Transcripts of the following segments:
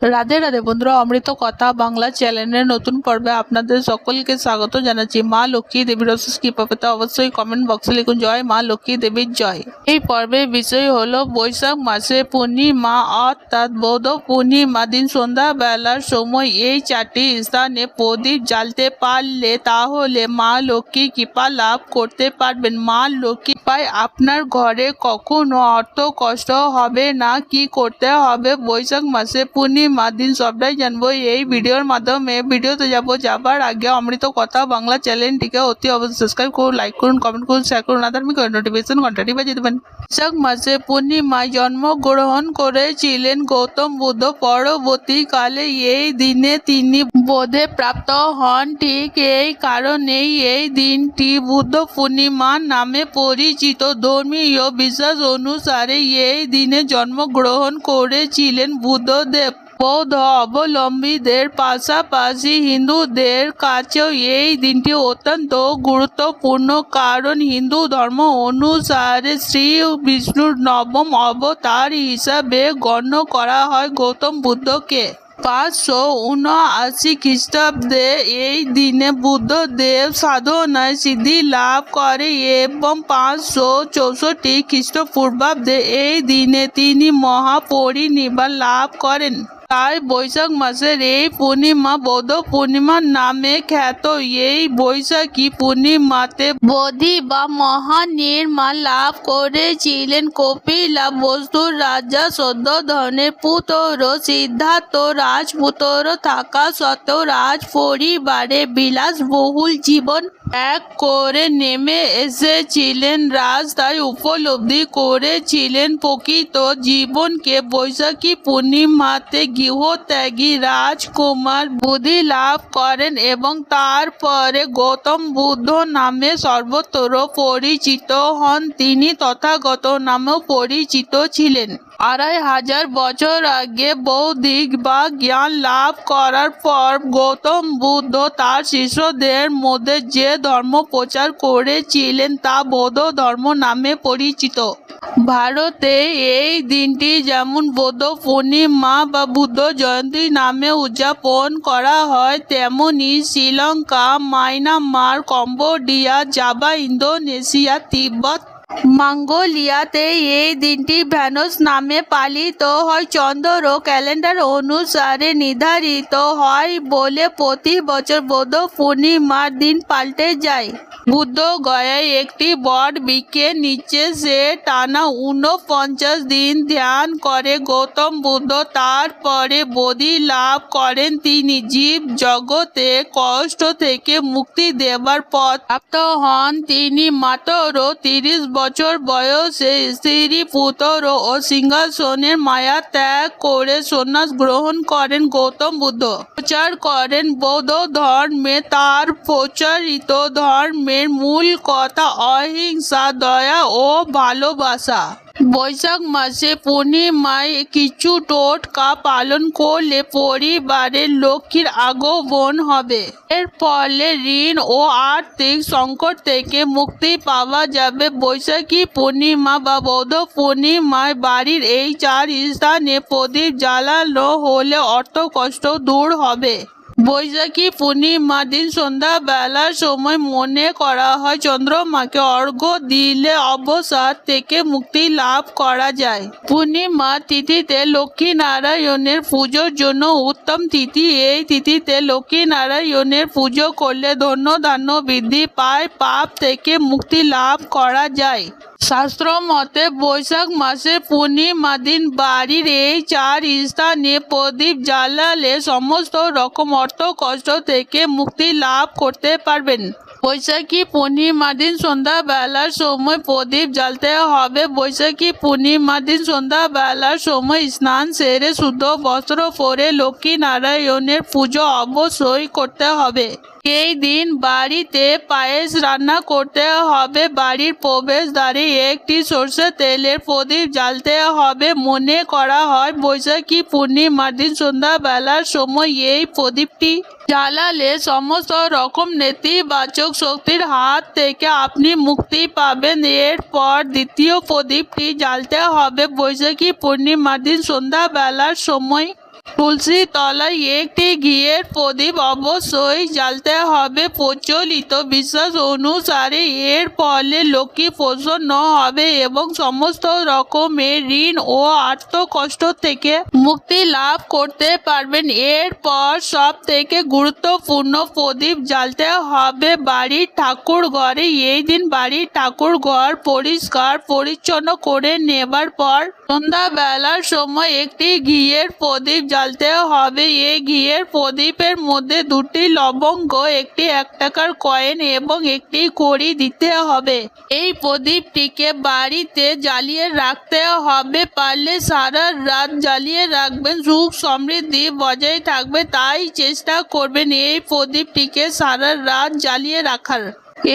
রাধে রাধে বন্ধুরা, অমৃত কথা বাংলা চ্যানেলের নতুন পর্বে আপনাদের সকলকে স্বাগত জানাচ্ছি। মা লক্ষ্মী দেবীর অশেষ কৃপাতে অবশ্যই কমেন্ট বক্সে লিখুন জয় মা লক্ষ্মী দেবীর জয়। এই পর্বের বিষয় হলো বৈশাখ মাসে পূর্ণিমা অর্থাৎ বৌদ্ধ পূর্ণিমা দিন সন্ধ্যা বেলার সময় এই চারটি স্থানে প্রদীপ জ্বালতে পারলে তাহলে মা লক্ষ্মীর কৃপা লাভ করতে পারবেন। মা লক্ষ্মী পায় আপনার ঘরে কখনো অর্থ কষ্ট হবে না। কি করতে হবে বৈশাখ মাসে পূর্ণিমা দিন সবটাই জানবো এই ভিডিওর মাধ্যমে। ভিডিওতে যাবার আগে অমৃত কথা বাংলা চ্যানেলটিকে অতি অবশ্যই সাবস্ক্রাইব করুন, লাইক করুন, কমেন্ট করুন, শেয়ার করুন, ধার্মিক নোটিফিকেশন ঘন্টাটি বাজিয়ে দেবেন। বৈশাখ মাসে পূর্ণিমায় জন্মগ্রহণ করেছিলেন গৌতম বুদ্ধ। পরবর্তীকালে এই দিনে তিনি বোধে প্রাপ্ত হন। ঠিক এই কারণেই এই দিনটি বুদ্ধ পূর্ণিমা নামে পরিচিত। ধর্মীয় বিশ্বাস অনুসারে এই দিনে জন্মগ্রহণ করেছিলেন বুদ্ধদেব। বৌদ্ধ অবলম্বীদের পাশাপাশি হিন্দুদের কাছেও এই দিনটি অত্যন্ত গুরুত্বপূর্ণ, কারণ হিন্দু ধর্ম অনুসারে শ্রী বিষ্ণুর নবম অবতার হিসাবে গণ্য করা হয় গৌতম বুদ্ধকে। 579 খ্রিস্টাব্দে এই দিনে বুদ্ধদেব সাধনায় সিদ্ধি লাভ করে এবং 564 খ্রিস্টপূর্বাব্দে এই দিনে তিনি মহাপরিনির্বাণ লাভ করেন। তাই বৈশাখ মাসের এই পূর্ণিমা বৌদ্ধ পূর্ণিমা নামে খ্যাত। এই বৈশাখী পূর্ণিমাতে বোধি বা মহানির্মাণ লাভ করেছিলেন কপিলা বস্তুর রাজা সদ্যোধনের পুত্র সিদ্ধার্থ। রাজপুত্র থাকা সত্ত্বেও রাজ পরিবারে বিলাসবহুল জীবন ত্যাগ করে নেমে এসেছিলেন। রাজ তাই উপলব্ধি করেছিলেন প্রকৃত জীবনকে। বৈশাখী পূর্ণিমাতে গৃহত্যাগী রাজকুমার বুদ্ধি লাভ করেন এবং তারপরে গৌতম বুদ্ধ নামে সর্বত্র পরিচিত হন। তিনি তথাগত নামেও পরিচিত ছিলেন। 2500 বছর আগে বৌদ্ধিক বা জ্ঞান লাভ করার পর গৌতম বুদ্ধ তার শিষ্যদের মধ্যে যে ধর্ম প্রচার করেছিলেন তা বৌদ্ধ ধর্ম নামে পরিচিত। ভারতে এই দিনটি যেমন বৌদ্ধ পূর্ণিমা বা বুদ্ধ জয়ন্তী নামে উদযাপন করা হয়, তেমনি Sri Lanka, Myanmar, Cambodia, Java, Indonesia, Tibet, মঙ্গোলিয়াতে এই দিনটি ভ্যানস নামে পালিত হয়। চন্দ্র ক্যালেন্ডার অনুসারে নির্ধারিত হয় বলে প্রতি বছর বৌদ্ধ পূর্ণিমার দিন পাল্টে যায়। বুদ্ধ গয়ায় একটি বট বৃক্ষের নিচে সে টানা 49 দিন ধ্যান করে গৌতম বুদ্ধ তারপরে বোধি লাভ করেন। তিনি জীব জগতে কষ্ট থেকে মুক্তি দেবার পথ প্রাপ্ত হন। তিনি মাত্র 30 বছর বয়সে স্ত্রী, পুত্র ও সিংহাসনের মায়া ত্যাগ করে সন্ন্যাস গ্রহণ করেন। গৌতম বুদ্ধ প্রচার করেন বৌদ্ধ ধর্মে। তার প্রচারিত ধর্মের মূল কথা অহিংসা, দয়া ও ভালোবাসা। বৈশাখ মাসে পূর্ণিমায় কিছু টোটকা পালন করলে পরিবারের লক্ষ্মীর আগমন হবে। এর ফলে ঋণ ও আর্থিক সংকট থেকে মুক্তি পাওয়া যাবে। বৈশাখী পূর্ণিমা বা বৌদ্ধ পূর্ণিমায় বাড়ির এই 4 স্থানে প্রদীপ জ্বালানো হলে অর্থ কষ্ট দূর হবে। বৈশাখী পূর্ণিমা দিন সন্ধ্যাবেলার সময় মনে করা হয় চন্দ্রমাকে অর্ঘ্য দিলে অবসাদ থেকে মুক্তি লাভ করা যায়। পূর্ণিমা তিথিতে লক্ষ্মী নারায়ণের পুজোর জন্য উত্তম তিথি। এই তিথিতে লক্ষ্মী নারায়ণের পুজো করলে ধন্য ধান্য বৃদ্ধি পায়, পাপ থেকে মুক্তি লাভ করা যায়। শাস্ত্র মতে বৈশাখ মাসের পূর্ণিমা দিন বাড়ির এই 4 স্থানে প্রদীপ জ্বালালে সমস্ত রকম অর্থ কষ্ট থেকে মুক্তি লাভ করতে পারবেন। বৈশাখী পূর্ণিমা দিন সন্ধ্যাবেলার সময় প্রদীপ জ্বালতে হবে। বৈশাখী পূর্ণিমা দিন সন্ধ্যাবেলার সময় স্নান সেরে শুদ্ধ বস্ত্র পরে লক্ষ্মী নারায়ণের পুজো অবশ্যই করতে হবে। এই দিন বাড়িতে পায়েস রান্না করতে হবে। বাড়ির প্রবেশদ্বারে একটি সরষের তেলের প্রদীপ জ্বালতে হবে। মনে করা হয় বৈশাখী পূর্ণিমার দিন সন্ধ্যাবেলার সময় এই প্রদীপটি জ্বালালে সমস্ত রকম নেতিবাচক শক্তির হাত থেকে আপনি মুক্তি পাবেন। এরপর দ্বিতীয় প্রদীপটি জ্বালতে হবে বৈশাখী পূর্ণিমার দিন সন্ধ্যাবেলার সময়। তুলসী তলায় একটি ঘিয়ের প্রদীপ অবশ্যই জ্বালতে হবে। প্রচলিত বিশ্বাস অনুসারে এর ফলে লক্ষ্মী প্রসন্ন হবে এবং সমস্ত রকমের ঋণ ও আর্থকষ্ট থেকে মুক্তি লাভ করতে পারবেন। এরপর সব থেকে গুরুত্বপূর্ণ প্রদীপ জ্বালতে হবে বাড়ির ঠাকুর ঘরে। এই দিন বাড়ির ঠাকুর ঘর পরিষ্কার পরিচ্ছন্ন করে নেবার পর সন্ধ্যাবেলার সময় একটি ঘিয়ের প্রদীপ জ্বালতে হবে। এই ঘিয়ের প্রদীপের মধ্যে দুটি লবঙ্গ, একটি 1 টাকার কয়েন এবং একটি ঘড়ি দিতে হবে। এই প্রদীপটিকে বাড়িতে জ্বালিয়ে রাখতে হবে। পারলে সারা রাত জ্বালিয়ে রাখবেন, সুখ সমৃদ্ধি বজায় থাকবে। তাই চেষ্টা করবেন এই প্রদীপটিকে সারা রাত জ্বালিয়ে রাখার।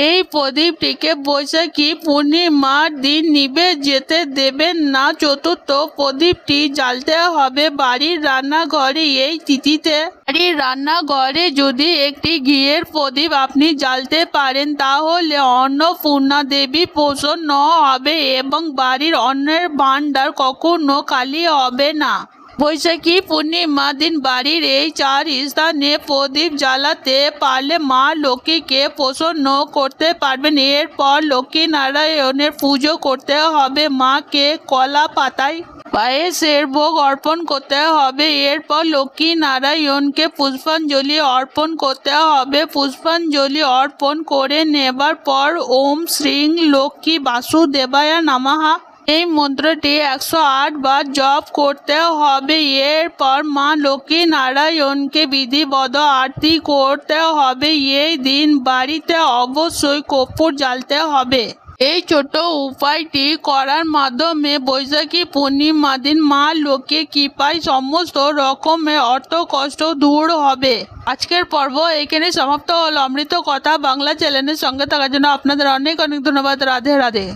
এই প্রদীপটিকে বৈশাখী পূর্ণিমার দিন নিভে যেতে দেবেন না। চতুর্থ প্রদীপটি জ্বালতে হবে বাড়ির রান্নাঘরে। এই তিথিতে বাড়ির রান্নাঘরে যদি একটি ঘিয়ের প্রদীপ আপনি জ্বালতে পারেন তাহলে অন্নপূর্ণা দেবী প্রসন্ন হবে এবং বাড়ির অন্নের ভাণ্ডার কখনো খালি হবে না। বৈশাখী পূর্ণিমা দিন বাড়ির এই 4 স্থানে প্রদীপ জ্বালাতে পারলে মা লক্ষ্মীকে প্রসন্ন করতে পারবেন। এরপর লক্ষ্মী নারায়ণের পুজো করতে হবে। মাকে কলা পাতায় পায়েসের ভোগ অর্পণ করতে হবে। এরপর লক্ষ্মী নারায়ণকে পুষ্পাঞ্জলি অর্পণ করতে হবে। পুষ্পাঞ্জলি অর্পণ করে নেবার পর ওম শ্রীং লক্ষ্মী বাসুদেবায় নমঃ এই মন্ত্রটি 108 বার জপ করতে হবে। এরপর মা লক্ষ্মী নারায়ণকে বিধিবদ্ধ আরতি করতে হবে। এই দিন বাড়িতে অবশ্যই কর্পূর জ্বালতে হবে। এই ছোট উপায়টি করার মাধ্যমে বৈশাখী পূর্ণিমা দিন মা লক্ষ্মীর কৃপায় সমস্ত রকমের অর্থকষ্ট দূর হবে। আজকের পর্ব এখানে সমাপ্ত হলো। অমৃত কথা বাংলা চ্যানেলের সঙ্গে থাকার জন্য আপনাদের অনেক অনেক ধন্যবাদ। রাধে রাধে।